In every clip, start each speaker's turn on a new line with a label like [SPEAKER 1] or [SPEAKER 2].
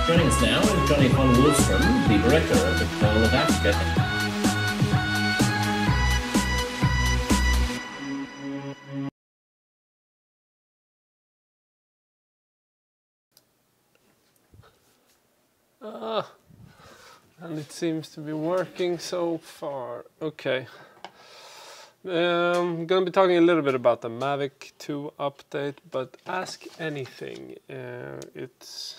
[SPEAKER 1] Joining us now is Jonny von Wallström, the director of the Pearl of Africa.
[SPEAKER 2] And it seems to be working so far. Okay. I'm gonna be talking a little bit about the Mavic 2 update, but ask anything. It's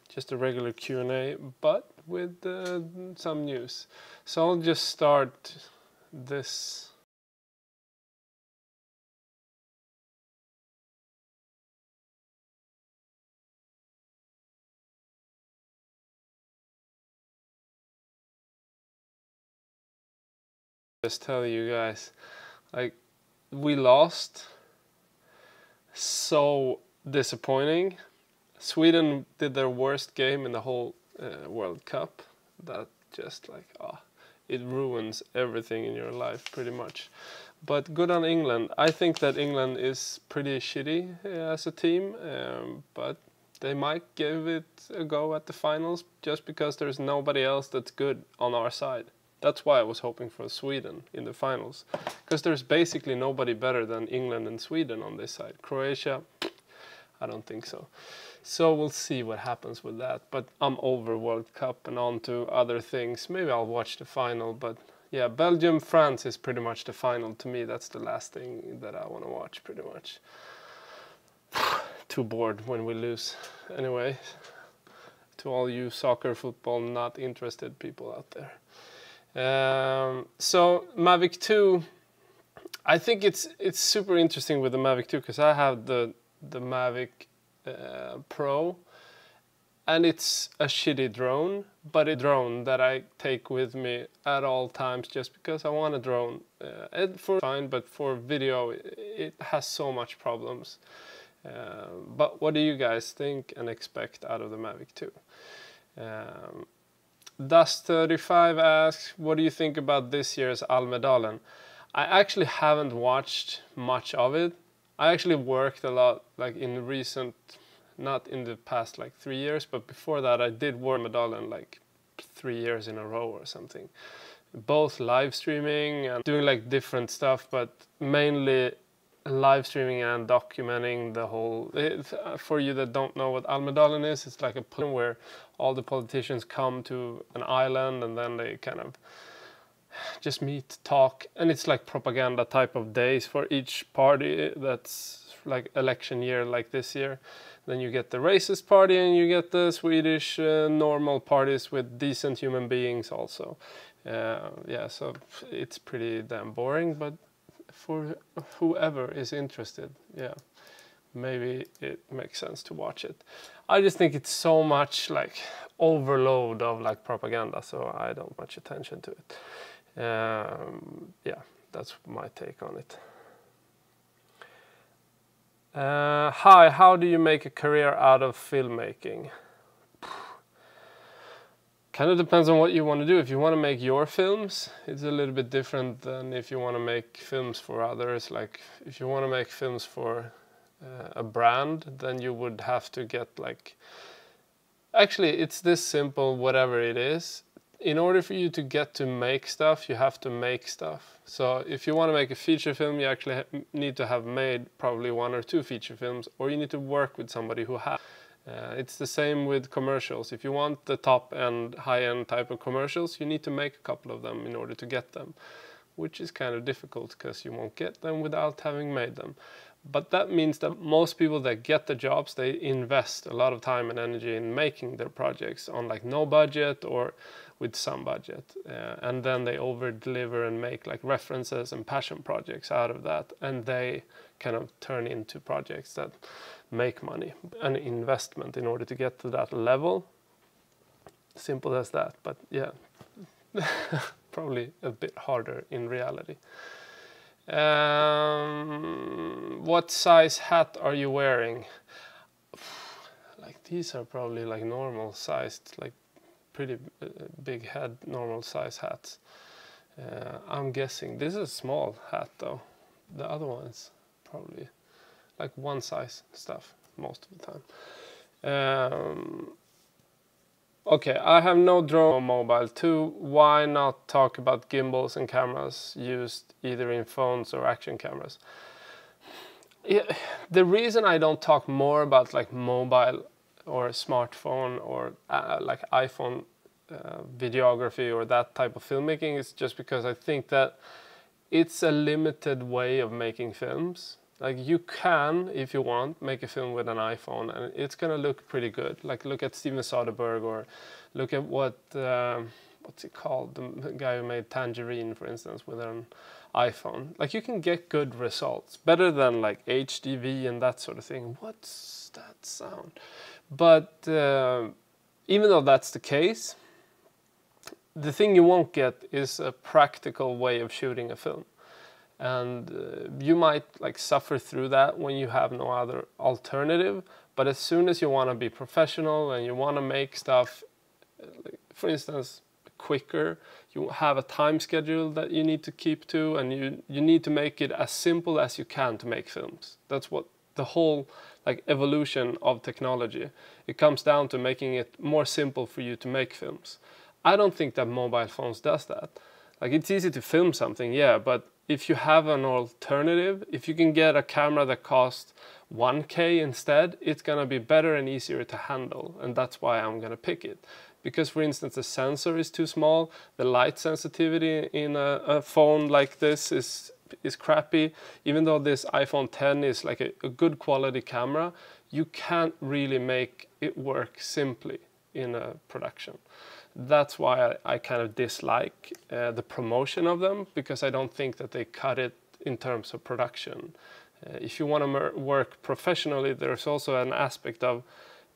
[SPEAKER 2] just a regular Q&A, but with some news. So I'll just start this. Just tell you guys, like, we lost. So disappointing. Sweden did their worst game in the whole World Cup. That just like, it ruins everything in your life pretty much. But good on England. I think that England is pretty shitty as a team, but they might give it a go at the finals just because there's nobody else that's good on our side. That's why I was hoping for Sweden in the finals, because there's basically nobody better than England and Sweden on this side. Croatia, I don't think so. So we'll see what happens with that. But I'm over World Cup and on to other things. Maybe I'll watch the final, but yeah, Belgium-France is pretty much the final to me. That's the last thing that I want to watch pretty much. Too bored when we lose. Anyway, to all you soccer, football, not interested people out there. So Mavic 2, I think it's super interesting with the Mavic 2 because I have the Mavic Pro, and it's a shitty drone, but a drone that I take with me at all times just because I want a drone. For fine, but for video it has so much problems. But what do you guys think and expect out of the Mavic 2? Dust35 asks, what do you think about this year's Almedalen? I actually haven't watched much of it. I actually worked a lot, like in recent, not in the past like 3 years, but before that I did work Almedalen like 3 years in a row or something. Both live streaming and doing like different stuff, but mainly live streaming and documenting the whole. For you that don't know what Almedalen is, it's like a plan where all the politicians come to an island and then they kind of just meet, talk, and it's like propaganda type of days for each party. That's like election year, like this year. Then you get the racist party and you get the Swedish normal parties with decent human beings also. Yeah, so it's pretty damn boring, but for whoever is interested, yeah, maybe it makes sense to watch it. I just think it's so much like overload of like propaganda, so I don't much attention to it. Yeah, that's my take on it. Hi, how do you make a career out of filmmaking? Kind of depends on what you want to do. If you want to make your films, it's a little bit different than if you want to make films for others. Like if you want to make films for a brand, then you would have to get like, actually it's this simple, whatever it is. In order for you to get to make stuff, you have to make stuff. So if you want to make a feature film, you actually need to have made probably 1 or 2 feature films, or you need to work with somebody who has. It's the same with commercials. If you want the top-end, high-end type of commercials, you need to make a couple of them in order to get them, which is kind of difficult because you won't get them without having made them. But that means that most people that get the jobs, they invest a lot of time and energy in making their projects on like no budget or with some budget. And then they over-deliver and make like references and passion projects out of that. And they kind of turn into projects that make money, an investment in order to get to that level. Simple as that, but yeah, probably a bit harder in reality. What size hat are you wearing? Like these are probably like normal sized, like pretty big head, normal size hats. I'm guessing this is a small hat though. The other one's probably like one size stuff most of the time. Okay, I have no drone mobile too. Why not talk about gimbals and cameras used either in phones or action cameras? Yeah, the reason I don't talk more about like mobile or smartphone or like iPhone videography or that type of filmmaking is just because I think that it's a limited way of making films. Like you can, if you want, make a film with an iPhone and it's gonna look pretty good. Like look at Steven Soderbergh or look at what's it called? The guy who made Tangerine, for instance, with an iPhone. Like you can get good results, better than like HDV and that sort of thing. What's that sound? But even though that's the case, the thing you won't get is a practical way of shooting a film. And you might like suffer through that when you have no other alternative. But as soon as you want to be professional and you want to make stuff, for instance, quicker, you have a time schedule that you need to keep to, and you need to make it as simple as you can to make films. That's what the whole like evolution of technology, it comes down to making it more simple for you to make films. I don't think that mobile phones does that. Like it's easy to film something, yeah, but if you have an alternative, if you can get a camera that costs 1K instead, it's gonna be better and easier to handle, and that's why I'm gonna pick it. Because for instance the sensor is too small, the light sensitivity in a phone like this is crappy. Even though this iPhone 10 is like a good quality camera, you can't really make it work simply in a production. That's why I kind of dislike the promotion of them, because I don't think that they cut it in terms of production. If you want to work professionally, there's also an aspect of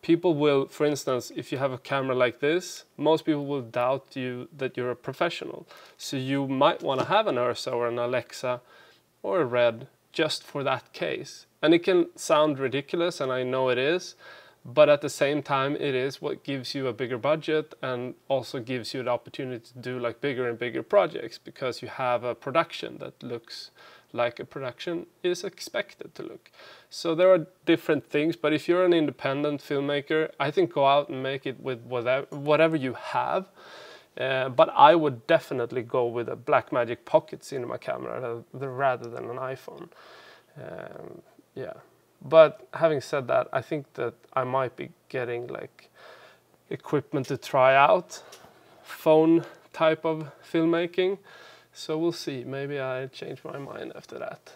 [SPEAKER 2] people will, for instance, if you have a camera like this, most people will doubt you that you're a professional. So you might want to have an Ursa or an Alexa or a Red just for that case. And it can sound ridiculous, and I know it is, but at the same time it is what gives you a bigger budget and also gives you the opportunity to do like bigger and bigger projects, because you have a production that looks like a production is expected to look. So there are different things, but if you're an independent filmmaker, I think go out and make it with whatever you have. But I would definitely go with a Blackmagic Pocket Cinema camera rather than an iPhone. Yeah. But having said that, I think that I might be getting like equipment to try out, phone type of filmmaking. So we'll see. Maybe I change my mind after that.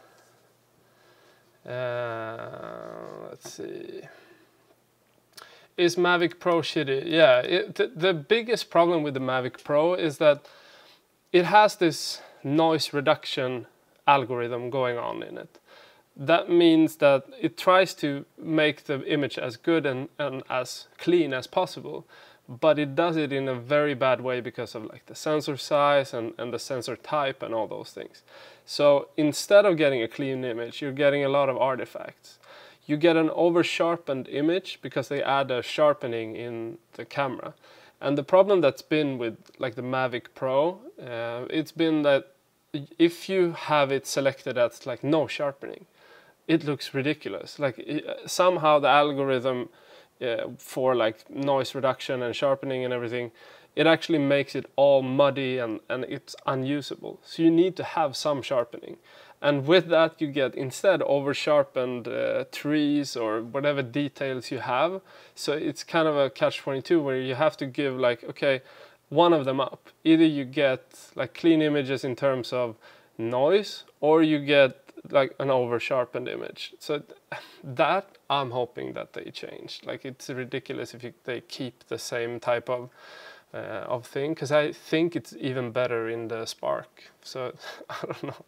[SPEAKER 2] Let's see. Is Mavic Pro shitty? Yeah, the biggest problem with the Mavic Pro is that it has this noise reduction algorithm going on in it. That means that it tries to make the image as good and as clean as possible, but it does it in a very bad way because of like the sensor size and the sensor type and all those things. So instead of getting a clean image, you're getting a lot of artifacts. You get an over sharpened image because they add a sharpening in the camera. And the problem that's been with like the Mavic Pro, it's been that if you have it selected as like no sharpening, it looks ridiculous. Like somehow the algorithm for like noise reduction and sharpening and everything, it actually makes it all muddy and it's unusable. So you need to have some sharpening. And with that you get instead over sharpened trees or whatever details you have. So it's kind of a catch-22 where you have to give like, okay, one of them up. Either you get like clean images in terms of noise, or you get like an over sharpened image. So that I'm hoping that they change. Like it's ridiculous if they keep the same type of thing, because I think it's even better in the Spark. So I don't know,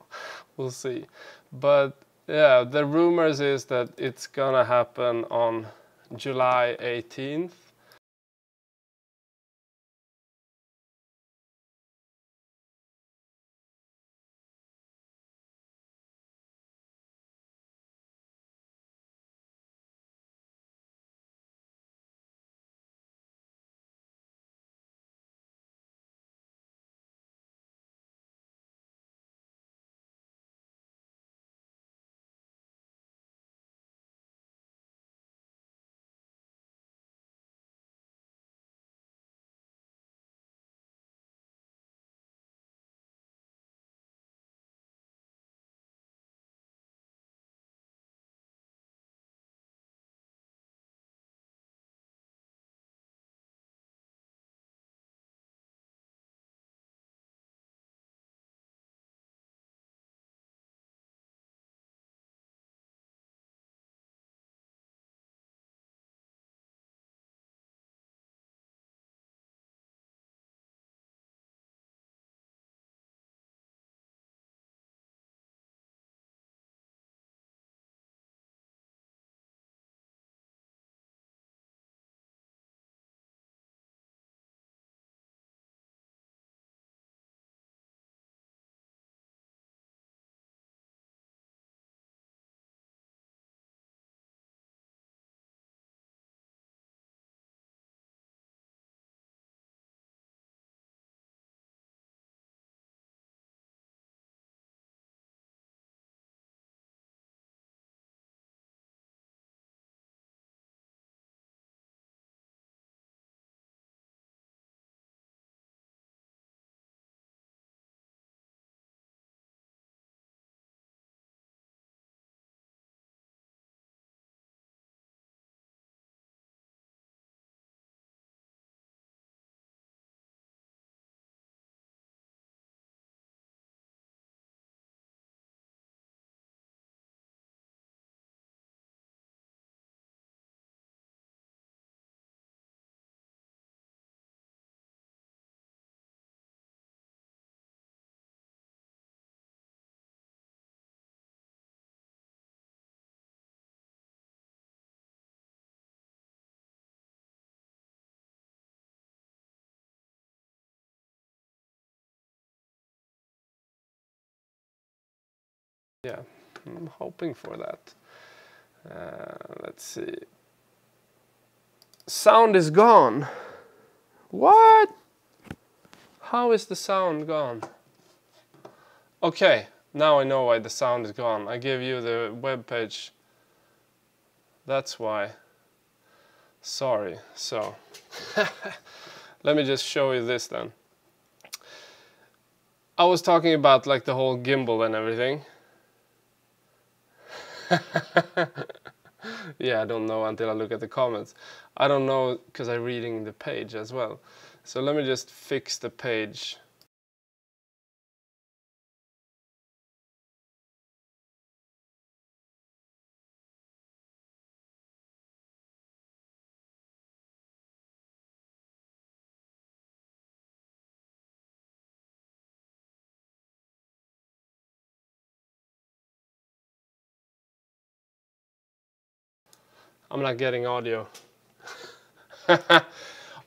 [SPEAKER 2] we'll see. But yeah, the rumors is that it's gonna happen on July 18th. Yeah, I'm hoping for that. Let's see. Sound is gone. What? How is the sound gone? Okay, now I know why the sound is gone. I gave you the web page. That's why. Sorry. So, let me just show you this then. I was talking about like the whole gimbal and everything. Yeah, I don't know until I look at the comments. I don't know because I'm reading the page as well. So let me just fix the page. I'm not getting audio.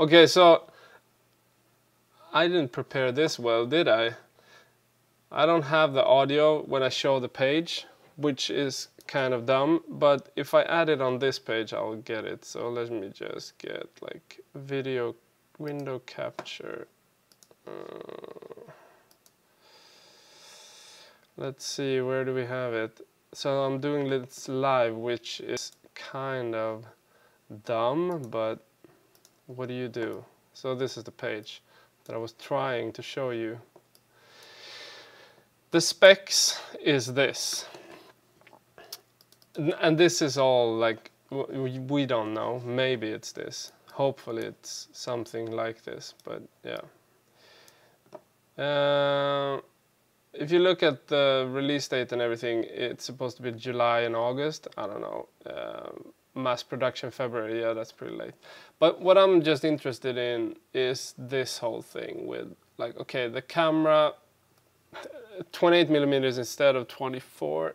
[SPEAKER 2] Okay, so I didn't prepare this well, did I? I don't have the audio when I show the page, which is kind of dumb, but if I add it on this page, I'll get it. So let me just get like video window capture. Let's see, where do we have it? So I'm doing this live, which is kind of dumb, but what do you do? So this is the page that I was trying to show you. The specs is this. And this is all like, we don't know. Maybe it's this. Hopefully it's something like this, but yeah. If you look at the release date and everything, it's supposed to be July and August. I don't know. Mass production February, yeah, that's pretty late. But what I'm just interested in is this whole thing with like, okay, the camera, 28 millimeters instead of 24,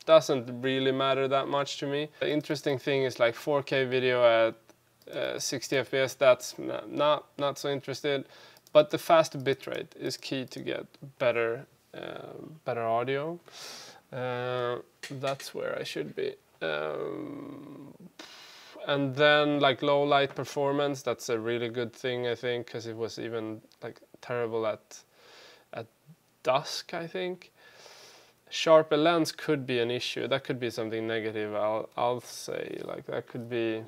[SPEAKER 2] doesn't really matter that much to me. The interesting thing is like 4K video at 60 FPS, that's not so interested. But the fast bitrate is key to get better audio. That's where I should be. And then like low light performance, that's a really good thing, I think, because it was even like terrible at dusk, I think. Sharper lens could be an issue. That could be something negative. I'll say like that could be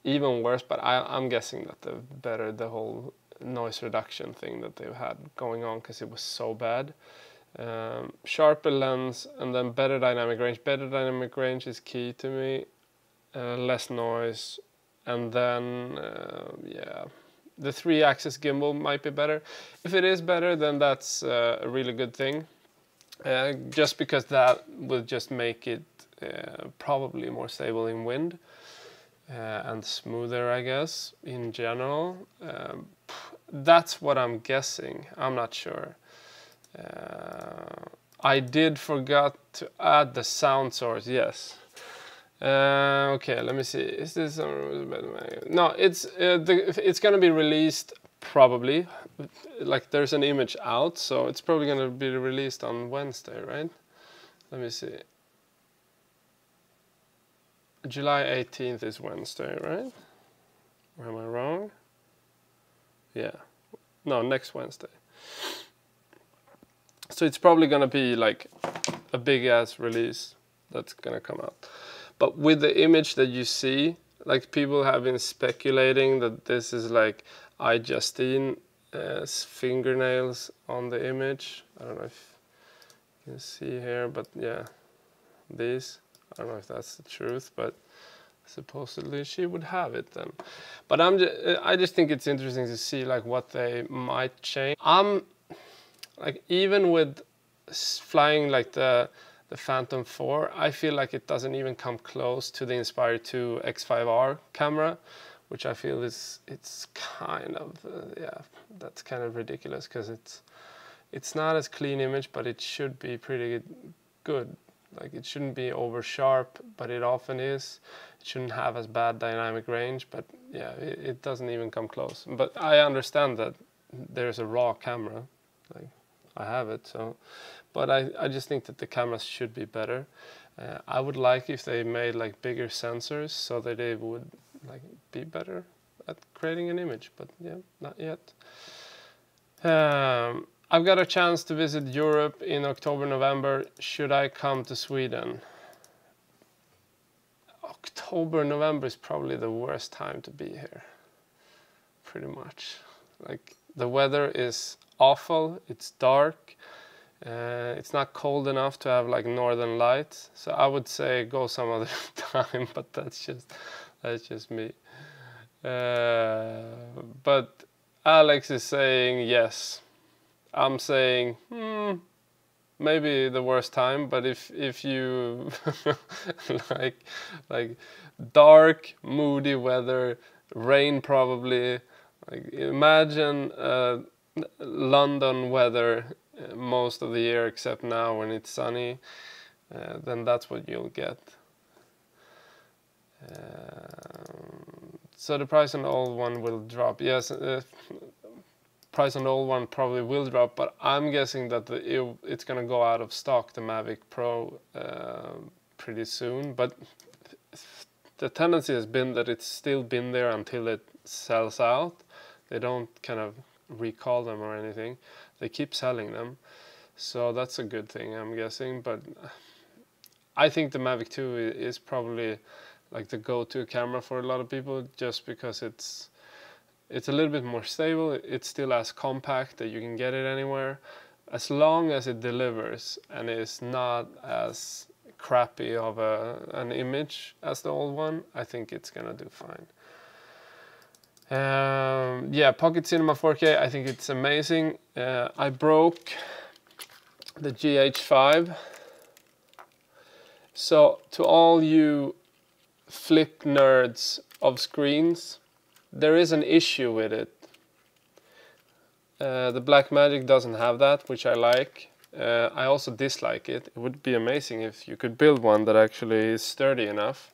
[SPEAKER 2] even worse, but I'm guessing that the whole noise reduction thing that they've had going on, because it was so bad. Sharper lens and then better dynamic range. Better dynamic range is key to me. Less noise, and then yeah, the 3-axis gimbal might be better. If it is better, then that's a really good thing. Just because that will just make it probably more stable in wind. And smoother, I guess, in general. That's what I'm guessing. I'm not sure. I did forget to add the sound source, yes. Okay, let me see. Is this no? It's gonna be released probably. Like there's an image out, so it's probably gonna be released on Wednesday, right? Let me see. July 18th is Wednesday, right? Or am I wrong? Yeah. No, next Wednesday. So it's probably gonna be like a big ass release that's gonna come out. But with the image that you see, like people have been speculating that this is like iJustine's fingernails on the image. I don't know if you can see here, but yeah, these. I don't know if that's the truth, but supposedly she would have it then. But I just think it's interesting to see like what they might change. Like even with flying like the Phantom 4, I feel like it doesn't even come close to the Inspire 2 X5R camera, which I feel it's kind of yeah, that's kind of ridiculous, because it's not as clean image, but it should be pretty good. Like it shouldn't be over sharp, but it often is. It shouldn't have as bad dynamic range, but yeah, it doesn't even come close. But I understand that there's a raw camera. Like I have it. So, but I just think that the cameras should be better. I would like if they made like bigger sensors so that they would like be better at creating an image. But yeah, not yet. I've got a chance to visit Europe in October, November. Should I come to Sweden? October, November is probably the worst time to be here. Pretty much. Like the weather is awful. It's dark. It's not cold enough to have like northern lights. So I would say go some other time, but that's just me. But Alex is saying yes. I'm saying maybe the worst time, but if you like dark, moody weather, rain probably, like imagine London weather most of the year except now when it's sunny, then that's what you'll get. So the price on the old one will drop. Yes, price on the old one probably will drop, but I'm guessing that it's gonna go out of stock, the Mavic Pro, pretty soon. But the tendency has been that it's still been there until it sells out. They don't kind of recall them or anything. They keep selling them, so that's a good thing, I'm guessing. But I think the Mavic 2 is probably like the go-to camera for a lot of people, just because it's a little bit more stable. It's still as compact that you can get it anywhere, as long as it delivers and is not as crappy of an image as the old one. I think it's gonna do fine. Yeah, Pocket Cinema 4K, I think it's amazing. I broke the GH5. So to all you flip nerds of screens, there is an issue with it. The Blackmagic doesn't have that, which I like. I also dislike it. It would be amazing if you could build one that actually is sturdy enough.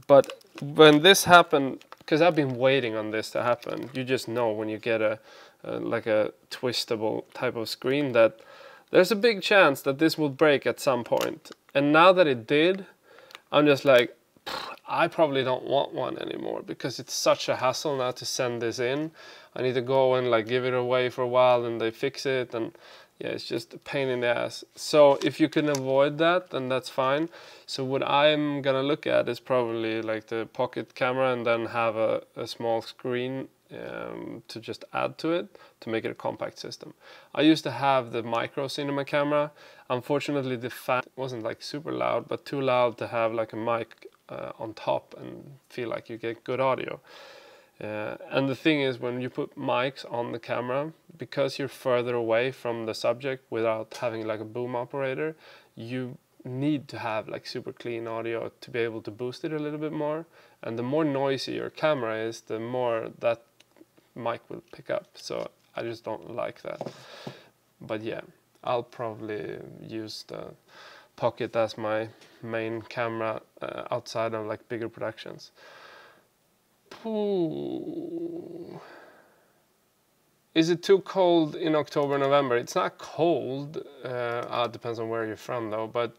[SPEAKER 2] But when this happened, because I've been waiting on this to happen, you just know when you get like a twistable type of screen that there's a big chance that this will break at some point. And now that it did, I'm just like, I probably don't want one anymore, because it's such a hassle now to send this in. I need to go and like give it away for a while and they fix it, and yeah, it's just a pain in the ass. So if you can avoid that, then that's fine. So what I'm gonna look at is probably like the pocket camera, and then have a small screen to just add to it to make it a compact system. I used to have the micro cinema camera. Unfortunately, the fan wasn't like super loud, but too loud to have like a mic on top and feel like you get good audio. And the thing is, when you put mics on the camera, because you're further away from the subject without having like a boom operator, you need to have like super clean audio to be able to boost it a little bit more. And the more noisy your camera is, the more that mic will pick up. So I just don't like that. But yeah, I'll probably use the Pocket as my main camera outside of like bigger productions. Ooh. Is it too cold in October, November? It's not cold. It depends on where you're from though. But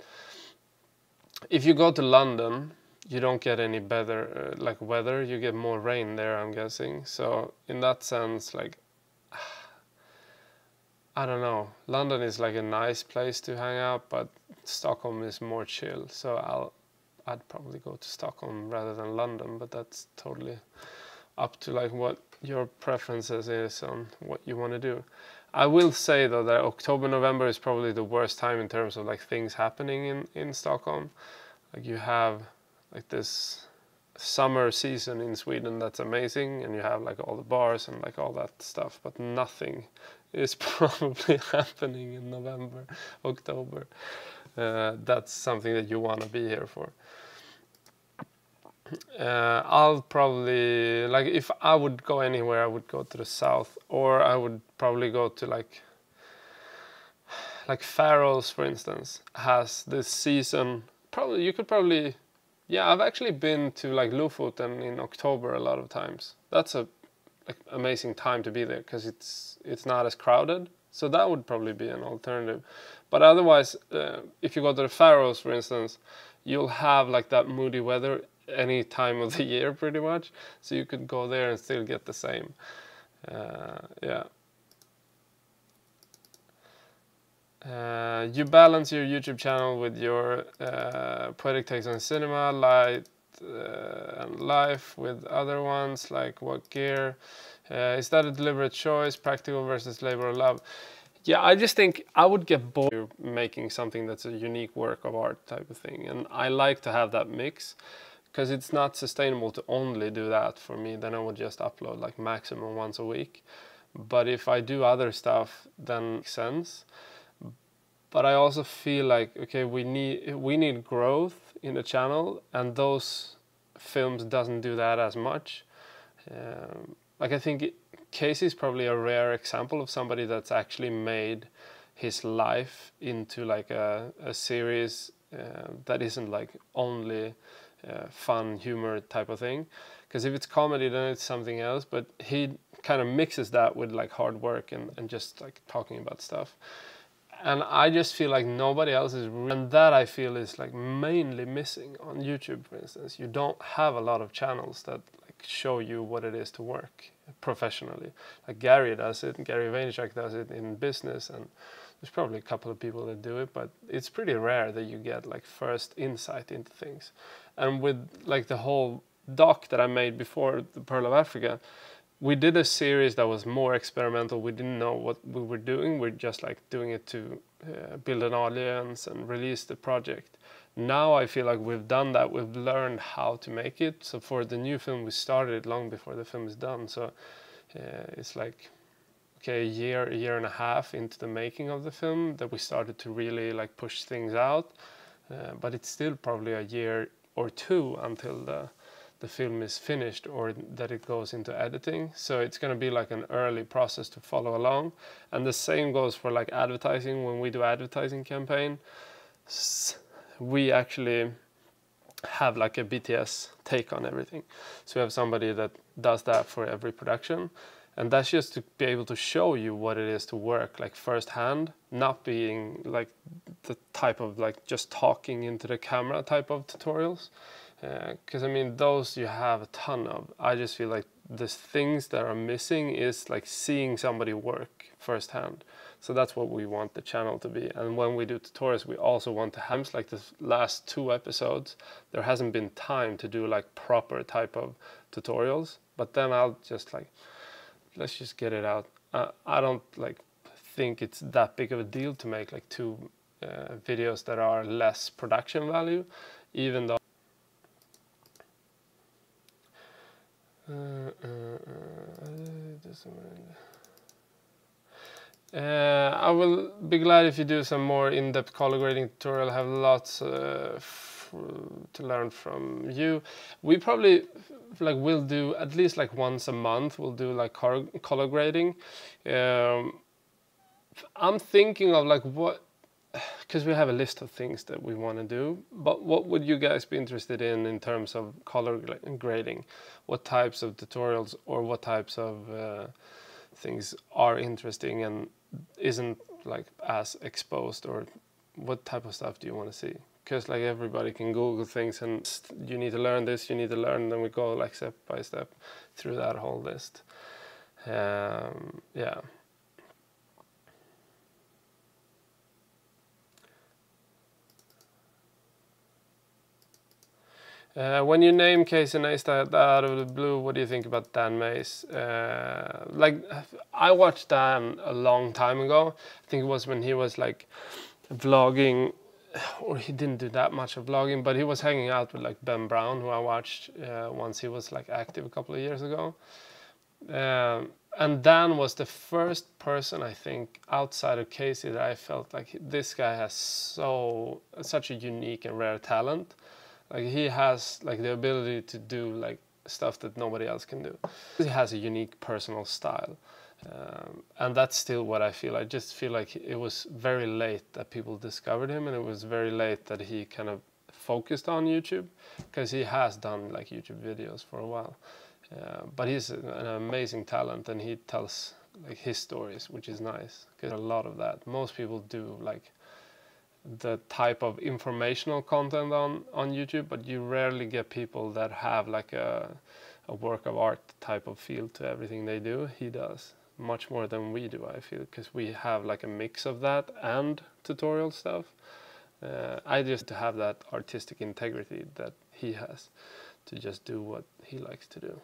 [SPEAKER 2] if you go to London, you don't get any better like weather. You get more rain there, I'm guessing. So in that sense, like, I don't know. London is like a nice place to hang out, but Stockholm is more chill. So I'd probably go to Stockholm rather than London, but that's totally up to like what your preferences is on what you want to do. I will say though that October, November is probably the worst time in terms of like things happening in Stockholm. Like you have like this summer season in Sweden that's amazing, and you have like all the bars and like all that stuff, but nothing is probably happening in November, October. That's something that you want to be here for. I'll probably, like, if I would go anywhere, I would go to the south, or I would probably go to like Faroes, for instance, has this season. Probably you could probably, yeah, I've actually been to like Lofoten in October a lot of times. That's a like amazing time to be there, because it's not as crowded. So that would probably be an alternative. But otherwise, if you go to the Faroes, for instance, you'll have like that moody weather any time of the year pretty much. So you could go there and still get the same. Yeah. You balance your YouTube channel with your poetic takes on cinema, light and life with other ones, like what gear? Is that a deliberate choice, practical versus labor of love? Yeah, I just think I would get bored making something that's a unique work of art type of thing. And I like to have that mix, because it's not sustainable to only do that for me. Then I would just upload like maximum once a week. But if I do other stuff, then it makes sense. But I also feel like, okay, we need growth in the channel, and those films doesn't do that as much. Like I think Casey is probably a rare example of somebody that's actually made his life into like a series that isn't like only fun humor type of thing. Because if it's comedy, then it's something else. But he kind of mixes that with like hard work and just like talking about stuff. And I just feel like nobody else is and that I feel is like mainly missing on YouTube, for instance. You don't have a lot of channels that like show you what it is to work professionally. Like Gary does it, Gary Vaynerchuk does it in business, and there's probably a couple of people that do it, but it's pretty rare that you get like first insight into things. And with like the whole doc that I made before, The Pearl of Africa, we did a series that was more experimental. We didn't know what we were doing. We're just like doing it to build an audience and release the project. Now I feel like we've done that. We've learned how to make it. So for the new film, we started long before the film is done. So it's like, okay, a year and a half into the making of the film that we started to really like push things out. But it's still probably a year or two until the film is finished or that it goes into editing. So it's going to be like an early process to follow along. And the same goes for like advertising. When we do advertising campaign, we actually have like a BTS take on everything. So we have somebody that does that for every production. And that's just to be able to show you what it is to work like firsthand, not being like the type of like just talking into the camera type of tutorials. Because I mean, those you have a ton of. I just feel like the things that are missing is like seeing somebody work firsthand. So that's what we want the channel to be. And when we do tutorials, we also want to have like the last 2 episodes. There hasn't been time to do like proper type of tutorials. But then I'll just like, let's just get it out. I don't like think it's that big of a deal to make like 2 videos that are less production value, even though I will be glad if you do some more in-depth color grading tutorial. I have lots to learn from you. We probably like will do at least like once a month. We'll do like color grading. I'm thinking of like what, because we have a list of things that we want to do, but what would you guys be interested in terms of color grading? What types of tutorials or what types of things are interesting and isn't like as exposed, or what type of stuff do you want to see? Because like everybody can Google things and you need to learn this, you need to learn, and then we go like step by step through that whole list. Yeah. When you name Casey Neistat out of the blue, what do you think about Dan Mays? Like, I watched Dan a long time ago. I think it was when he was like vlogging, or he didn't do that much of vlogging, but he was hanging out with like Ben Brown, who I watched once he was like active a couple of years ago. And Dan was the first person, I think, outside of Casey that I felt like this guy has such a unique and rare talent. Like he has like the ability to do like stuff that nobody else can do. He has a unique personal style, and that's still what I feel. I just feel like it was very late that people discovered him, and it was very late that he kind of focused on YouTube, because he has done like YouTube videos for a while. But he's an amazing talent, and he tells like his stories, which is nice. Get a lot of that. Most people do like the type of informational content on YouTube, but you rarely get people that have like a work of art type of feel to everything they do. He does much more than we do, I feel, because we have like a mix of that and tutorial stuff. I just to have that artistic integrity that he has, to just do what he likes to do.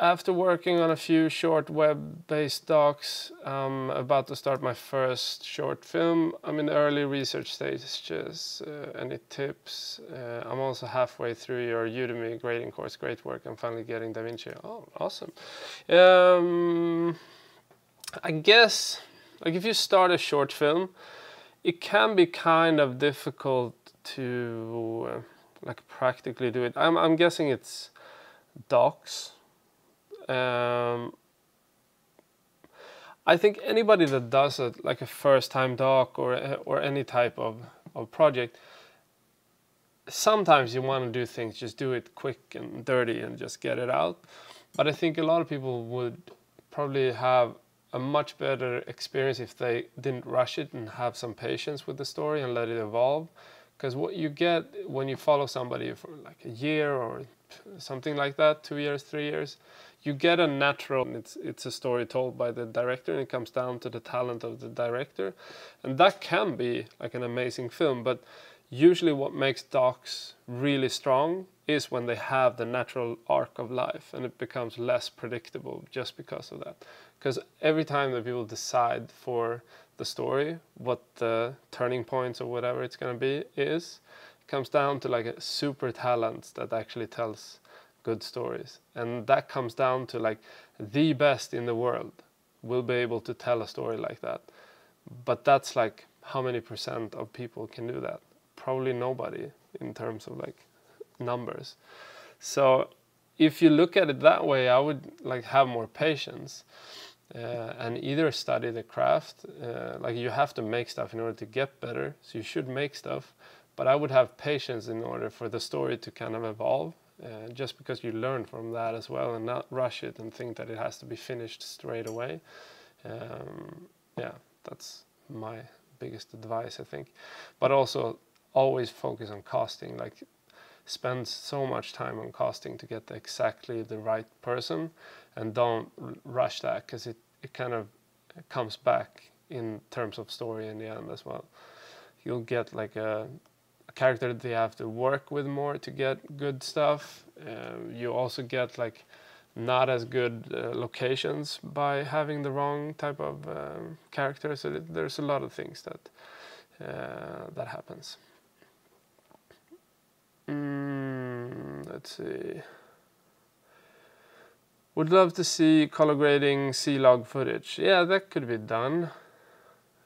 [SPEAKER 2] After working on a few short web-based docs, I'm about to start my first short film. I'm in the early research stages. Any tips? I'm also halfway through your Udemy grading course. Great work. I'm finally getting DaVinci. Oh, awesome. I guess, like, if you start a short film, it can be kind of difficult to like practically do it. I'm guessing it's docs. I think anybody that does it, like a first-time doc or any type of project, sometimes you want to do things, just do it quick and dirty and just get it out. But I think a lot of people would probably have a much better experience if they didn't rush it and have some patience with the story and let it evolve. Because what you get when you follow somebody for like a year or something like that, 2 years, 3 years, you get a natural, it's a story told by the director, and it comes down to the talent of the director. And that can be like an amazing film, but usually what makes docs really strong is when they have the natural arc of life, and it becomes less predictable just because of that. Because every time that people decide for the story, what the turning points or whatever it's going to be is, it comes down to like a super talent that actually tells good stories. And that comes down to like the best in the world will be able to tell a story like that. But that's like how many % of people can do that? Probably nobody in terms of like numbers. So if you look at it that way, I would like have more patience and either study the craft. Like you have to make stuff in order to get better, so you should make stuff. But I would have patience in order for the story to kind of evolve, just because you learn from that as well, and not rush it and think that it has to be finished straight away. Yeah, that's my biggest advice, I think. But also always focus on casting. Like spend so much time on casting to get exactly the right person, and don't rush that, because it kind of comes back in terms of story in the end as well. You'll get like a character that they have to work with more to get good stuff. You also get like not as good locations by having the wrong type of character. So there's a lot of things that that happens. Let's see. Would love to see color grading C-log footage. Yeah, that could be done.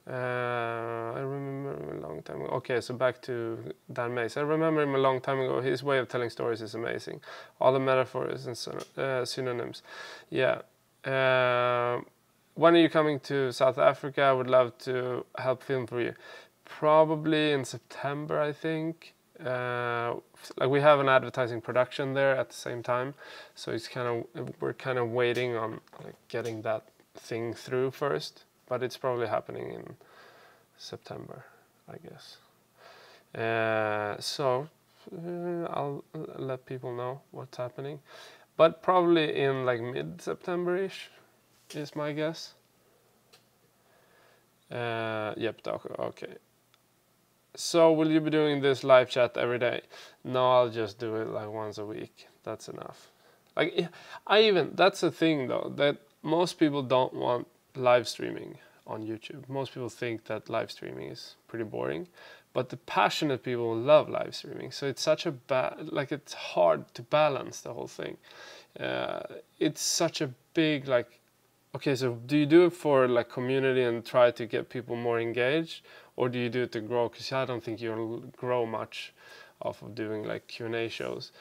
[SPEAKER 2] I remember him a long time ago. Okay, so back to Dan Mace. I remember him a long time ago. His way of telling stories is amazing. All the metaphors and synonyms. Yeah. When are you coming to South Africa? I would love to help film for you. Probably in September, I think. Like we have an advertising production there at the same time, so it's we're kind of waiting on like getting that thing through first. But it's probably happening in September, I guess. So I'll let people know what's happening. But probably in like mid-September-ish is my guess. Yep, okay. So will you be doing this live chat every day? No, I'll just do it like once a week. That's enough. Like that's the thing though, that most people don't want live streaming on YouTube. Most people think that live streaming is pretty boring, but the passionate people love live streaming. So it's such a it's hard to balance the whole thing. It's such a big okay, so do you do it for like community and try to get people more engaged, or do you do it to grow? Because I don't think you'll grow much off of doing like Q&A shows.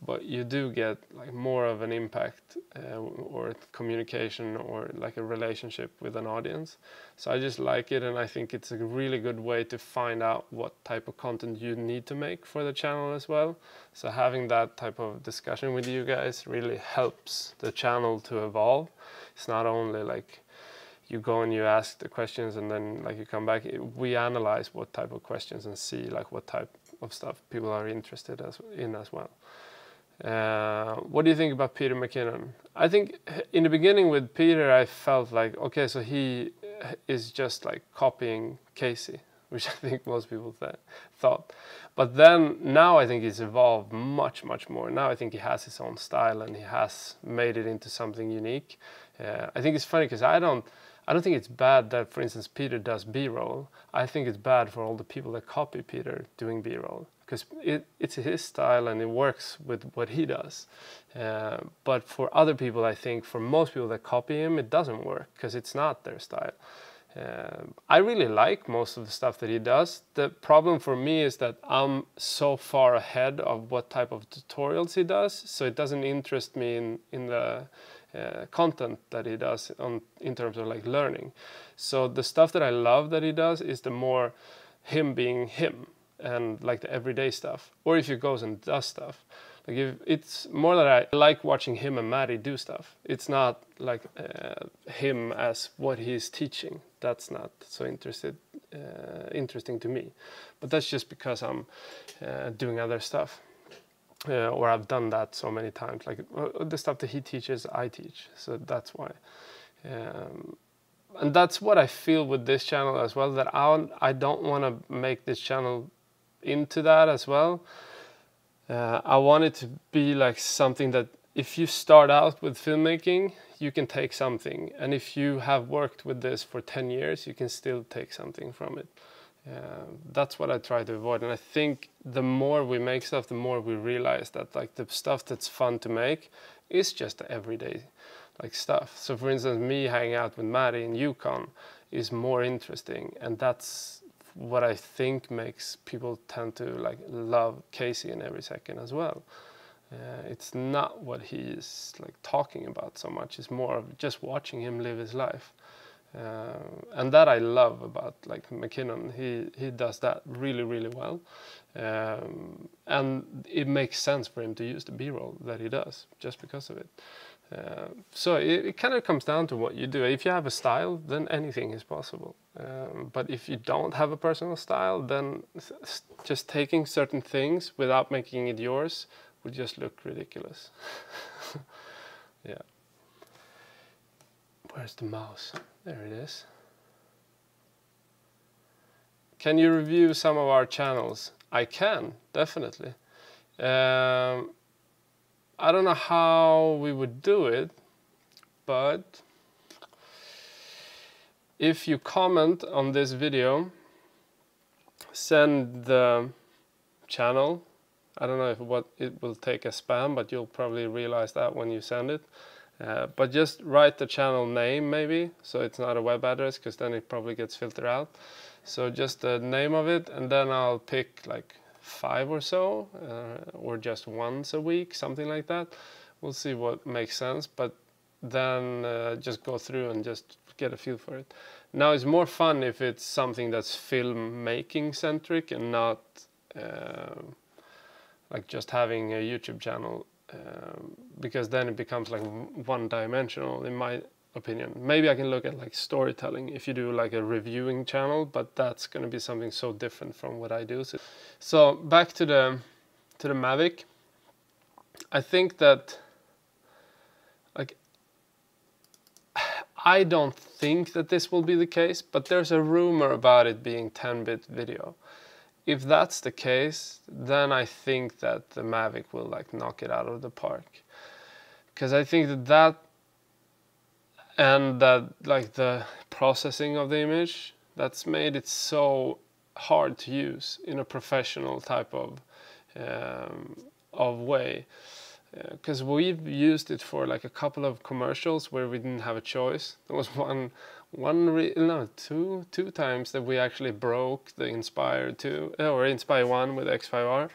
[SPEAKER 2] but you do get like more of an impact or communication or like a relationship with an audience. So I just like it, and I think it's a really good way to find out what type of content you need to make for the channel as well. So having that type of discussion with you guys really helps the channel to evolve. It's not only like you go and you ask the questions and then like you come back. We analyze what type of questions and see like what type of stuff people are interested in as well. What do you think about Peter McKinnon? I think in the beginning with Peter, I felt like, okay, so he is just like copying Casey, which I think most people thought. But then now I think he's evolved much, much more. Now I think he has his own style and he has made it into something unique. I think it's funny because I don't think it's bad that, for instance, Peter does B-roll. I think it's bad for all the people that copy Peter doing B-roll, because it's his style and it works with what he does. But for other people, I think for most people that copy him, it doesn't work because it's not their style. I really like most of the stuff that he does. The problem for me is that I'm so far ahead of what type of tutorials he does, so it doesn't interest me in the content that he does in terms of like learning. So the stuff that I love that he does is the more him being him and like the everyday stuff, or if he goes and does stuff. Like it's more that I like watching him and Maddie do stuff. It's not like him as what he's teaching. That's not so interesting to me. But that's just because I'm doing other stuff. Or I've done that so many times. Like the stuff that he teaches, I teach. So that's why. And that's what I feel with this channel as well, that I don't want to make this channel into that as well. I want it to be like something that if you start out with filmmaking, you can take something. And if you have worked with this for 10 years, you can still take something from it. That's what I try to avoid. And I think the more we make stuff, the more we realize that like the stuff that's fun to make is just the everyday like stuff. So for instance, me hanging out with Maddie in Yukon is more interesting, and that's what I think makes people tend to like love Casey in Every Second as well. It's not what he is like talking about so much. It's more of just watching him live his life. And that I love about like McKinnon. He does that really, really well. And it makes sense for him to use the B-roll that he does just because of it. So it kind of comes down to what you do. If you have a style, then anything is possible. But if you don't have a personal style, then just taking certain things without making it yours would just look ridiculous. Yeah. Where's the mouse? There it is. Can you review some of our channels? I can, definitely. I don't know how we would do it, but if you comment on this video, send the channel. I don't know if what it will take as spam, but you'll probably realize that when you send it. But just write the channel name maybe, so it's not a web address, because then it probably gets filtered out. So just the name of it, and then I'll pick like 5 or so, or just once a week, something like that. We'll see what makes sense, but then just go through and just get a feel for it. Now it's more fun if it's something that's filmmaking centric and not like just having a YouTube channel, because then it becomes like one-dimensional in my opinion. Maybe I can look at like storytelling if you do like a reviewing channel, but that's going to be something so different from what I do. So back to the Mavic. I think that like I don't think that this will be the case, but there's a rumor about it being 10-bit video. If that's the case, then I think that the Mavic will like knock it out of the park, because I think that and that like the processing of the image, that's made it so hard to use in a professional type of way. Because we've used it for like a couple of commercials where we didn't have a choice. There was two times that we actually broke the Inspire 2 or Inspire 1 with X5R,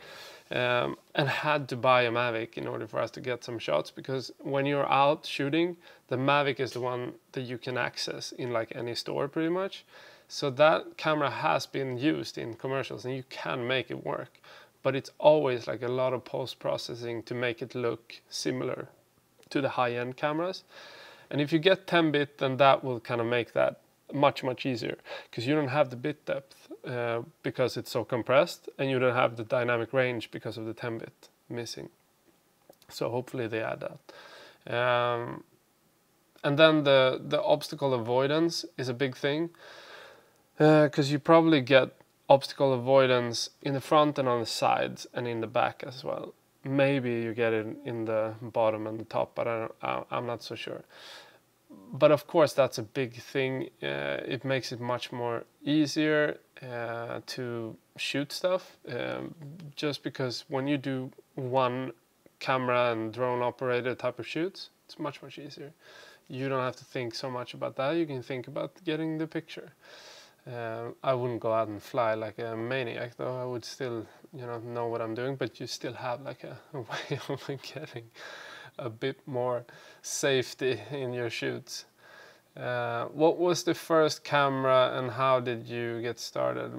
[SPEAKER 2] and had to buy a Mavic in order for us to get some shots, because when you're out shooting, the Mavic is the one that you can access in like any store pretty much. So that camera has been used in commercials and you can make it work, but it's always like a lot of post-processing to make it look similar to the high-end cameras. And if you get 10-bit, then that will kind of make that much easier, because you don't have the bit depth because it's so compressed, and you don't have the dynamic range because of the 10-bit missing. So hopefully they add that. And then the obstacle avoidance is a big thing, because you probably get obstacle avoidance in the front and on the sides and in the back as well. Maybe you get it in the bottom and the top, but I'm not so sure. But of course that's a big thing. It makes it much more easier to shoot stuff, just because when you do one camera and drone operated type of shoots, it's much easier. You don't have to think so much about that. You can think about getting the picture. I wouldn't go out and fly like a maniac, though. I would still, know what I'm doing, but you still have like a way of getting a bit more safety in your shoots. What was the first camera and how did you get started?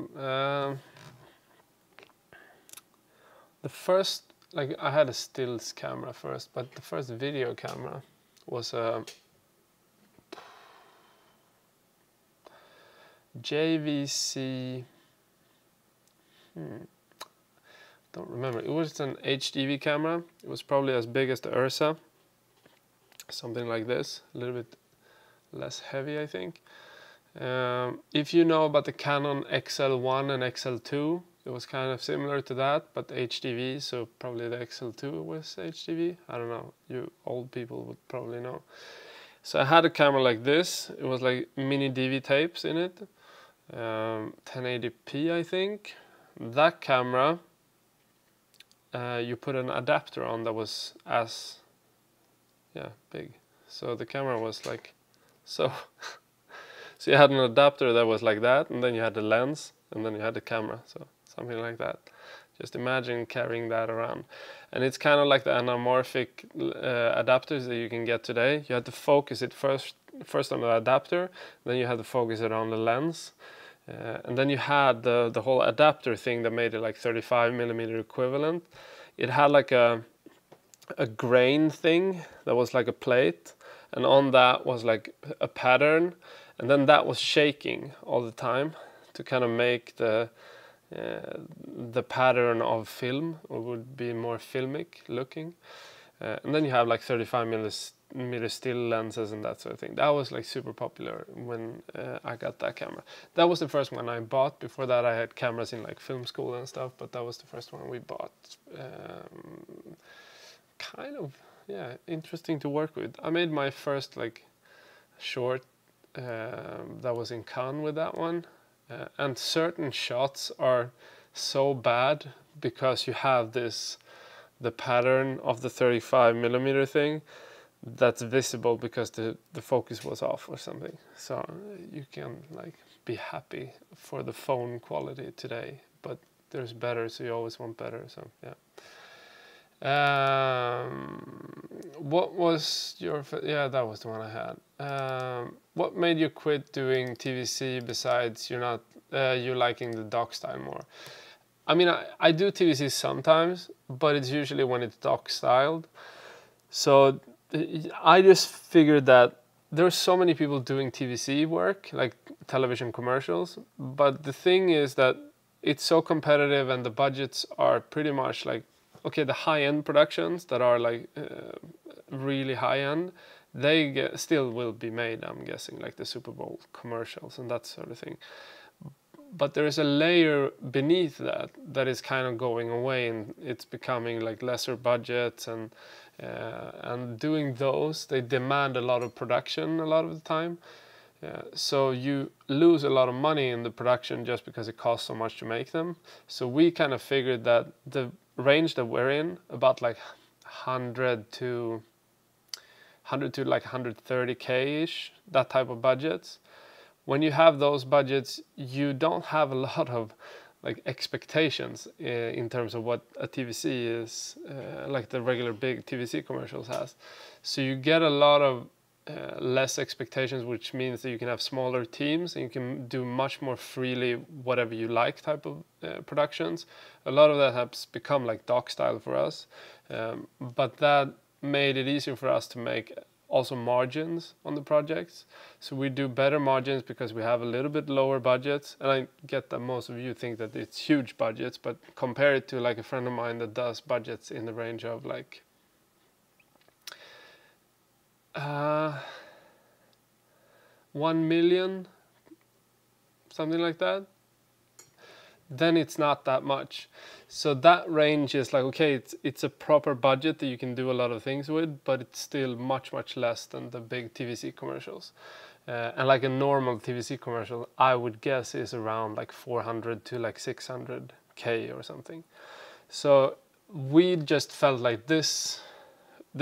[SPEAKER 2] The first, like, I had a stills camera first, but the first video camera was a JVC, don't remember. It was an HDV camera. It was probably as big as the Ursa, something like this, a little bit less heavy, I think. If you know about the Canon XL1 and XL2, it was kind of similar to that, but HDV, so probably the XL2 was HDV. I don't know, you old people would probably know. So I had a camera like this. It was like mini DV tapes in it, 1080p I think. That camera, you put an adapter on that was as big. So the camera was like so. So you had an adapter that was like that, and then you had the lens, and then you had the camera. So something like that. Just imagine carrying that around. And it's kind of like the anamorphic adapters that you can get today. You had to focus it first on the adapter, then you had to focus it on the lens. And then you had the whole adapter thing that made it like 35mm equivalent. It had like a grain thing that was like a plate, and on that was like a pattern, and then that was shaking all the time to kind of make the pattern of film, or would be more filmic looking. And then you have like 35mm still lenses and that sort of thing. That was like super popular when I got that camera. That was the first one I bought. Before that I had cameras in like film school and stuff, but that was the first one we bought. Kind of, interesting to work with. I made my first like short that was in Cannes with that one. And certain shots are so bad because you have the pattern of the 35mm thing that's visible because the focus was off or something. So you can like be happy for the phone quality today, but there's better, so you always want better. So yeah. What was your that was the one I had. What made you quit doing TVC besides you liking the doc style more? I mean, I do TVC sometimes, but it's usually when it's doc styled. So I just figured that there's so many people doing TVC work, like television commercials, but the thing is that it's so competitive and the budgets are pretty much like, okay, the high-end productions that are like really high-end, they still will be made, I'm guessing, like the Super Bowl commercials and that sort of thing. But there is a layer beneath that is kind of going away, and it's becoming like lesser budgets, and doing those, they demand a lot of production a lot of the time. So you lose a lot of money in the production just because it costs so much to make them. So we kind of figured that the range that we're in, about like 100 to like 130k-ish, that type of budgets. When you have those budgets, you don't have a lot of like expectations in terms of what a TVC is, like the regular big TVC commercials has. So you get a lot of less expectations, which means that you can have smaller teams and you can do much more freely whatever you like type of productions. A lot of that has become like doc style for us, but that made it easier for us to make also margins on the projects. So we do better margins because we have a little bit lower budgets, and I get that most of you think that it's huge budgets, but compare it to like a friend of mine that does budgets in the range of like 1 million, something like that, then it's not that much. So that range is like, okay, it's a proper budget that you can do a lot of things with, but it's still much less than the big TVC commercials. And like a normal TVC commercial, I would guess is around like 400 to like 600K or something. So we just felt like this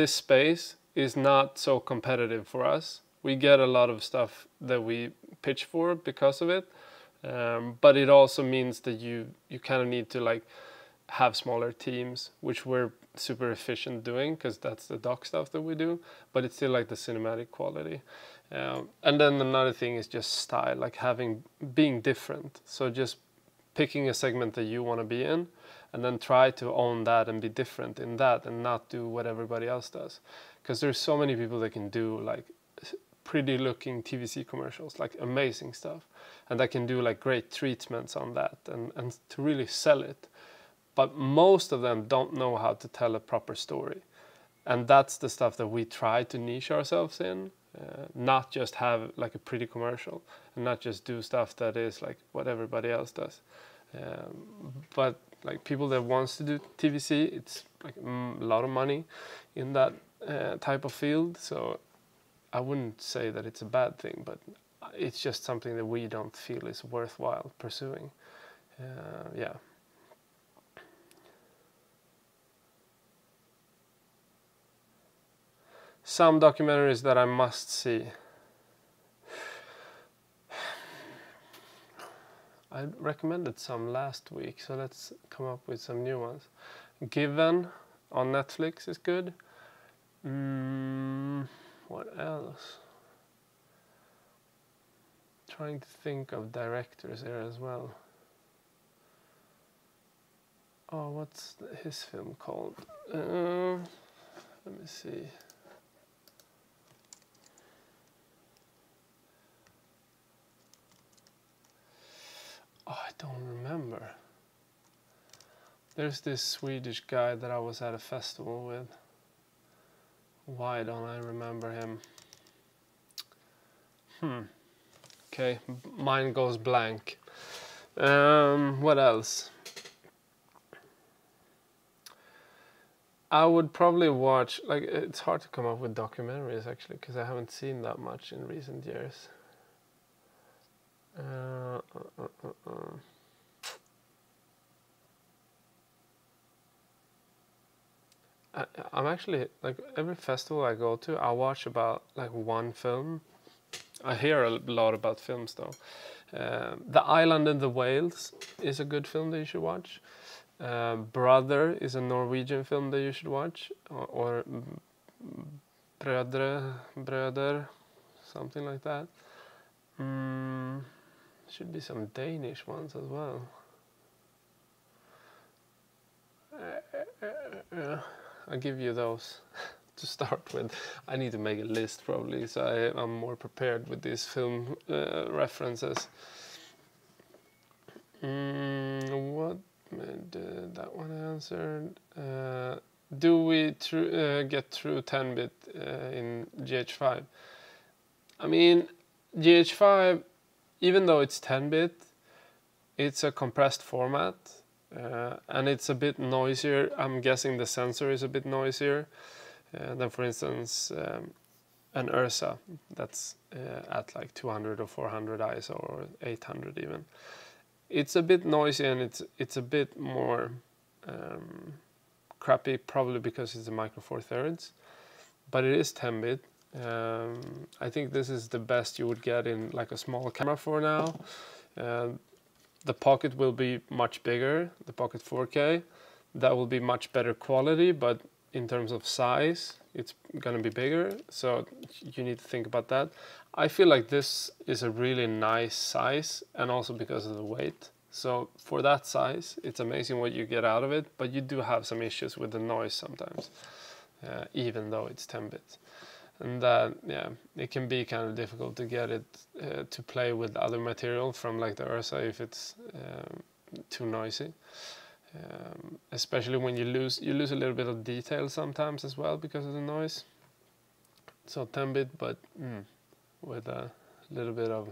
[SPEAKER 2] space is not so competitive for us. We get a lot of stuff that we pitch for because of it, but it also means that you kind of need to like have smaller teams, which we're super efficient doing because that's the doc stuff that we do, but it's still like the cinematic quality. And then another thing is just style, like being different. So just picking a segment that you want to be in and then try to own that and be different in that and not do what everybody else does. Because there's so many people that can do like pretty looking TVC commercials, like amazing stuff, and that can do like great treatments on that and to really sell it. But most of them don't know how to tell a proper story. And that's the stuff that we try to niche ourselves in, not just have like a pretty commercial and not just do stuff that is like what everybody else does. But like people that wants to do TVC, it's like a lot of money in that type of field. So I wouldn't say that it's a bad thing, but it's just something that we don't feel is worthwhile pursuing. Yeah. Some documentaries that I must see. I recommended some last week, so let's come up with some new ones. Given on Netflix is good. What else? Trying to think of directors here as well. Oh, what's his film called? Let me see. Oh, I don't remember. There's this Swedish guy that I was at a festival with. Why don't I remember him? Okay, mine goes blank. What else? I would probably watch, like, it's hard to come up with documentaries actually, because I haven't seen that much in recent years. I'm actually, like, every festival I go to, I watch about like one film. I hear a lot about films though. The Island and the Whales is a good film that you should watch. Brother is a Norwegian film that you should watch, or Bröder, something like that. Should be some Danish ones as well. I'll give you those to start with. I need to make a list probably, so I'm more prepared with these film references. What did that one answered? Do we get through 10-bit in GH5? I mean, GH5, even though it's 10-bit, it's a compressed format, and it's a bit noisier. I'm guessing the sensor is a bit noisier than, for instance, an Ursa that's at like 200 or 400 ISO or 800 even. It's a bit noisy and it's a bit more crappy, probably because it's a micro four thirds, but it is 10-bit. I think this is the best you would get in like a small camera for now. The Pocket will be much bigger, the Pocket 4K. That will be much better quality, but in terms of size, it's going to be bigger. So you need to think about that. I feel like this is a really nice size, and also because of the weight. So for that size, it's amazing what you get out of it, but you do have some issues with the noise sometimes, even though it's 10 bits. And that, yeah, it can be kind of difficult to get it to play with other material from like the Ursa if it's too noisy. Especially when you lose a little bit of detail sometimes as well because of the noise. So 10-bit, but with a little bit of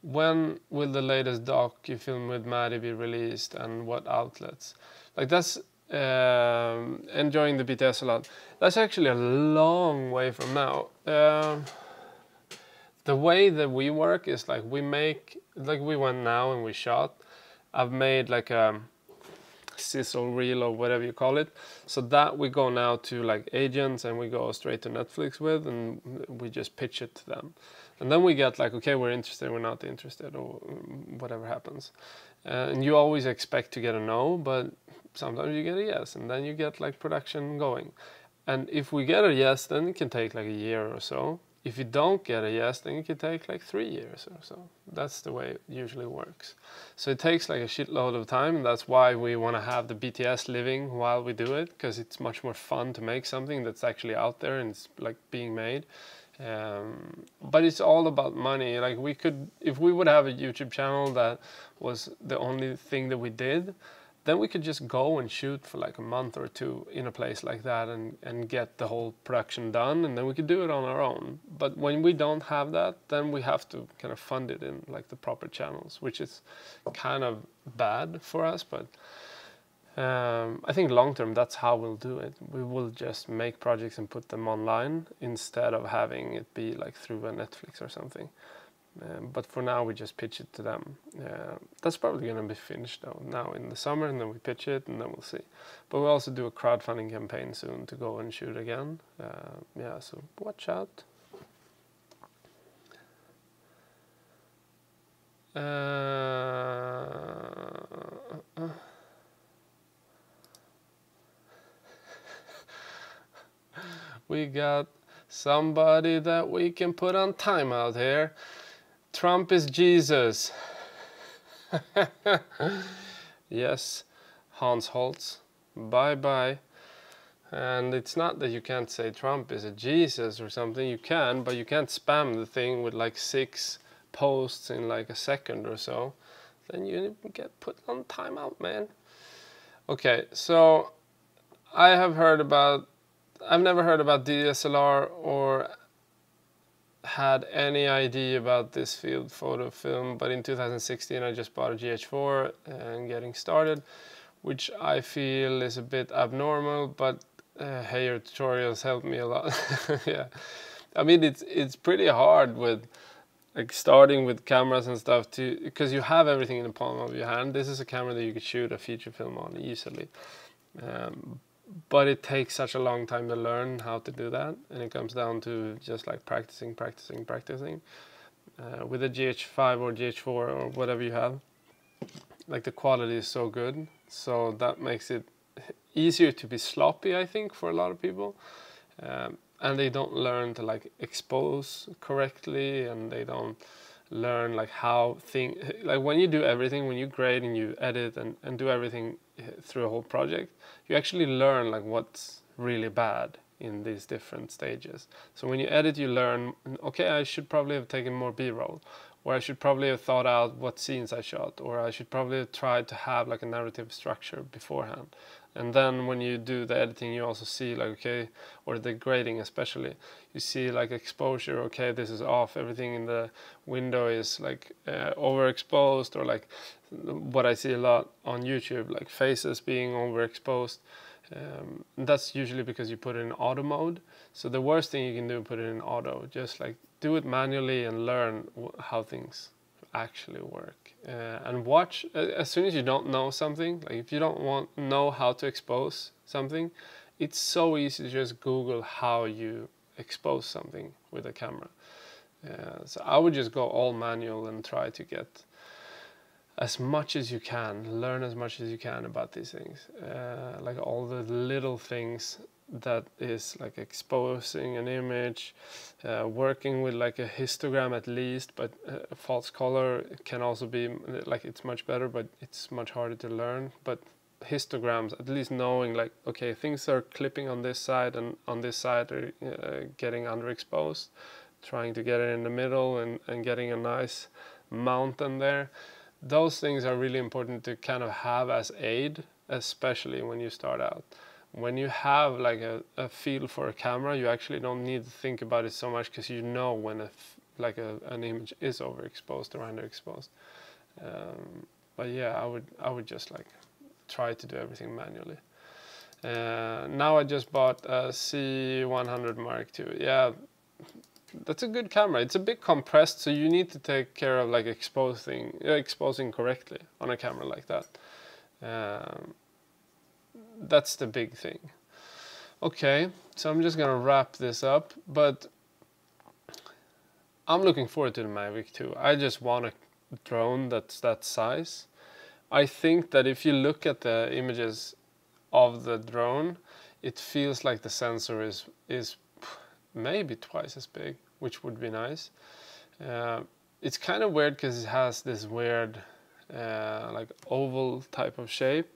[SPEAKER 2] When will the latest docu-film with Maddie be released, and what outlets? Like, that's enjoying the BTS a lot. That's actually a long way from now. The way that we work is like we went now and we shot. I've made like a sizzle reel or whatever you call it, so that we go now to like agents and we go straight to Netflix with, and we just pitch it to them, and then we get like, okay, we're interested, we're not interested, or whatever happens. And you always expect to get a no, but sometimes you get a yes, and then you get like production going. And if we get a yes, then it can take like a year or so. If you don't get a yes, then it can take like 3 years or so. That's the way it usually works. So it takes like a shitload of time, and that's why we want to have the BTS living while we do it, because it's much more fun to make something that's actually out there and it's like being made. But it's all about money. Like, we could, if we would have a YouTube channel that was the only thing that we did, then we could just go and shoot for like a month or two in a place like that and get the whole production done, and then we could do it on our own. But when we don't have that, then we have to kind of fund it in like the proper channels, which is kind of bad for us, but I think long term that's how we'll do it. We will just make projects and put them online instead of having it be like through a Netflix or something. But for now we just pitch it to them. That's probably going to be finished though now in the summer, and then we pitch it and then we'll see. But we'll also do a crowdfunding campaign soon to go and shoot again. Yeah, so watch out. We got somebody that we can put on timeout here. Trump is Jesus. Yes, Hans Holtz. Bye bye. And it's not that you can't say Trump is a Jesus or something. You can, but you can't spam the thing with like 6 posts in like a second or so. Then you get put on timeout, man. Okay, so I've never heard about DSLR or had any idea about this field, photo film, but in 2016 I just bought a GH4 and getting started, which I feel is a bit abnormal, but hey, your tutorials helped me a lot. Yeah, I mean, it's pretty hard with like starting with cameras and stuff because you have everything in the palm of your hand. This is a camera that you could shoot a feature film on easily. But it takes such a long time to learn how to do that, and it comes down to just like practicing. With a GH5 or GH4 or whatever you have, like the quality is so good, so that makes it easier to be sloppy, I think, for a lot of people. And they don't learn to like expose correctly, and they don't learn like how like when you do everything, when you grade and you edit and do everything through a whole project, you actually learn like what's really bad in these different stages. So when you edit, you learn, okay, I should probably have taken more B-roll, or I should probably have thought out what scenes I shot, or I should probably have tried to have like a narrative structure beforehand. And then when you do the editing, you also see like, okay, or the grading especially, you see like exposure, okay, this is off, everything in the window is like overexposed, or like what I see a lot on YouTube, like faces being overexposed. That's usually because you put it in auto mode. So the worst thing you can do is put it in auto. Just like do it manually and learn how things actually work. And watch as soon as you don't know something, like if you don't know how to expose something, it's so easy to just Google how you expose something with a camera. So I would just go all manual and try to get as much as you can, learn as much as you can about these things, like all the little things that is like exposing an image, working with like a histogram at least, but false color can also be like, it's much better, but it's much harder to learn. But histograms, at least knowing like, okay, things are clipping on this side and on this side are getting underexposed, trying to get it in the middle and getting a nice mountain there. Those things are really important to kind of have as aid, especially when you start out. When you have like a feel for a camera, you actually don't need to think about it so much, because you know when an image is overexposed or underexposed. But yeah, I would just like try to do everything manually. Now I just bought a C100 Mark II. Yeah, that's a good camera. It's a bit compressed, so you need to take care of like exposing correctly on a camera like that. That's the big thing. Okay, so I'm just gonna wrap this up, but I'm looking forward to the Mavic 2. I just want a drone that's that size. I think that if you look at the images of the drone, it feels like the sensor is maybe twice as big, which would be nice. It's kind of weird because it has this weird like oval type of shape,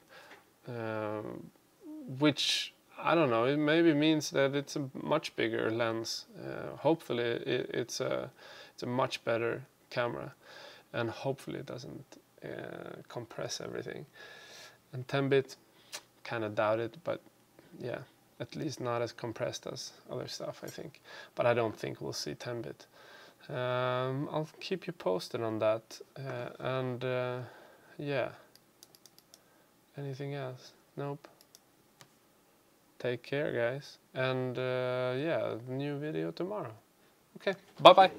[SPEAKER 2] which I don't know, it maybe means that it's a much bigger lens. Hopefully it's a much better camera, and hopefully it doesn't compress everything. And 10-bit, kind of doubt it, but yeah, at least not as compressed as other stuff, I think. But I don't think we'll see 10-bit. I'll keep you posted on that. Yeah. Anything else? Nope. Take care, guys. And yeah, new video tomorrow. Okay, bye-bye.